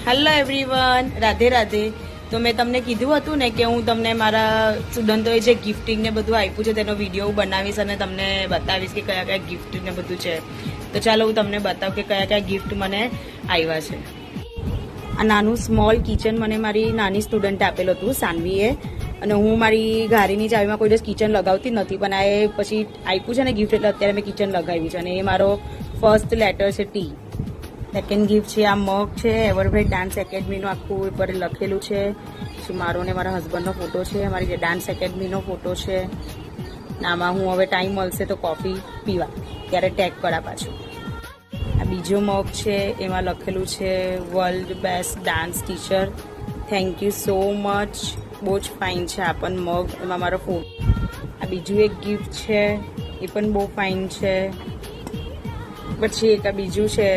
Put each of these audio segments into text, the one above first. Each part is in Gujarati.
Hello everyone, Radhe Radhe. તો મેં તમને કીધું હતું ને કે હું તમને મારા સ્ટુડન્ટોએ જે ગિફ્ટિંગ ને બધું આપ્યું છે તેનો વિડીયો બનાવીશ અને તમને બતાવીશ કે કયા કયા ગિફ્ટ ને બધું છે. તો ચાલો હું તમને બતાવું કે કયા કયા ગિફ્ટ મને આવ્યા છે. આ નાનું સ્મોલ કિચન મને મારી નાની સ્ટુડન્ટે આપેલું હતું, સાનવીએ. અને હું મારી ગાડીની ચાવીમાં કોઈ દિવસ કિચન લગાવતી નથી, પણ આ પછી આપ્યું છે ને ગિફ્ટ, એટલે અત્યારે મેં કિચન લગાવ્યું છે. અને એ મારો ફર્સ્ટ લેટર છે ટી. સેકન્ડ ગિફ્ટ છે આ મગ છે, એવરબ્રાઇટ ડાન્સ એકેડમીનું આખું ઉપર લખેલું છે. પછી મારો ને મારા હસબન્ડનો ફોટો છે, મારી ડાન્સ એકેડમીનો ફોટો છે. આમાં હું હવે ટાઈમ મળશે તો કોફી પીવા ત્યારે ટેગ કરા પાછું. આ બીજો મગ છે, એમાં લખેલું છે world best dance teacher, thank you so much. બહુ જ ફાઇન છે આ પણ મગ, એમાં મારો ફોટો. આ બીજું એક ગિફ્ટ છે, એ પણ બહુ ફાઇન છે. પછી એક આ બીજું છે,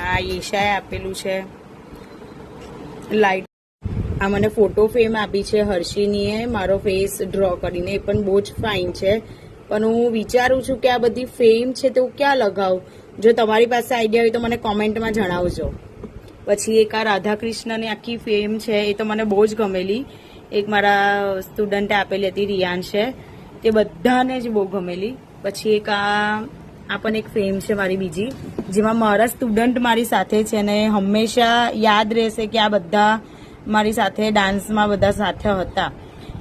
આ ઈશાએ આપેલું છે લાઈટ. આ મને ફોટો ફ્રેમ આપી છે હર્ષિનીએ, મારો ફેસ ડ્રો કરીને, એ પણ બહુ જ ફાઇન છે. પણ હું વિચારું છું કે આ બધી ફ્રેમ છે તો ક્યાં લગાવું. જો તમારી પાસે આઈડિયા હોય તો મને કોમેન્ટમાં જણાવજો. પછી એક આ રાધા કૃષ્ણની આખી ફ્રેમ છે, એ તો મને બહુ જ ગમેલી. એક મારા સ્ટુડન્ટે આપેલી હતી, રિયાન છે, તે બધાને જ બહુ ગમેલી. પછી એક આ પણ એક ફ્રેમ છે મારી બીજી, જેમાં મારા સ્ટુડન્ટ મારી સાથે છે અને હંમેશા યાદ રહેશે કે આ બધા મારી સાથે ડાન્સમાં બધા સાથે હતા.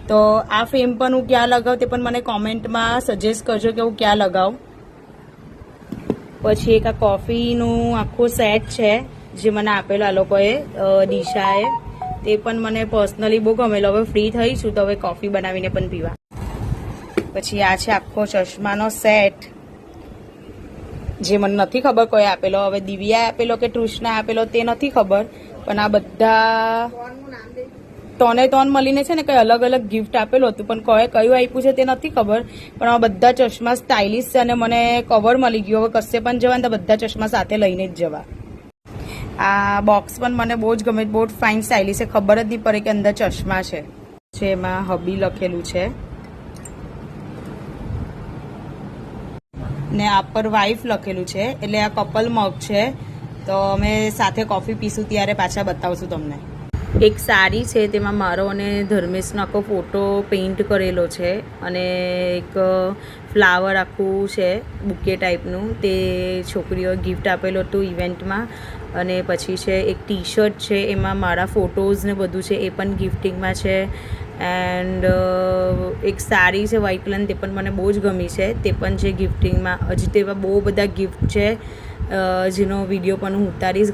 તો આ ફ્રેમ પણ હું ક્યાં લગાવું તે પણ મને કોમેન્ટમાં સજેસ્ટ કરજો કે હું ક્યાં લગાવું. પછી એક આ કોફીનું આખું સેટ છે જે મને આપેલો આ લોકોએ, દિશાએ. તે પણ મને પર્સનલી બહુ ગમેલો. હવે ફ્રી થઈ છું તો હવે કોફી બનાવીને પણ પીવા. પછી આ છે આખો ચશ્માનો સેટ, જે મને નથી ખબર કોઈ આપેલો. હવે દિવ્યાએ આપેલો કે તૃષ્ણાએ આપેલો તે નથી ખબર, પણ આ બધા ત્રણે મળીને છે ને કઈ અલગ અલગ ગિફ્ટ આપેલું હતું, પણ કોઈ કયું આપ્યું છે તે નથી ખબર. પણ આ બધા ચશ્મા સ્ટાઇલિશ છે અને મને કવર મળી ગયું. હવે કશે પણ જવા ને તો બધા ચશ્મા સાથે લઈને જ જવા. આ બોક્સ પણ મને બહુ જ ગમે, બહુ જ ફાઇન સ્ટાઇલિશ છે, ખબર જ નહીં પડે કે અંદર ચશ્મા છે. એમાં હબી લખેલું છે ને આ પર વાઇફ લખેલું છે, એટલે આ કપલ મગ છે. તો અમે સાથે કોફી પીશું ત્યારે પાછા બતાવશું તમને. એક સાડી છે, તેમાં મારો અને ધર્મેશનો આખો ફોટો પેઇન્ટ કરેલો છે અને એક ફ્લાવર આખું છે બુકે ટાઈપનું, તે છોકરીઓ ગિફ્ટ આપેલું હતું ઇવેન્ટમાં. અને પછી છે એક ટી શર્ટ છે, એમાં મારા ફોટોઝ ને બધું છે, એ પણ ગિફ્ટિંગમાં છે. એન્ડ એક સાડી છે વ્હાઇટ કલર, તે પણ મને બહુ જ ગમી છે, તે પણ છે ગિફ્ટિંગમાં. હજી તો એવા બહુ બધા ગિફ્ટ છે જેનો વિડીયો પણ હું ઉતારીશ.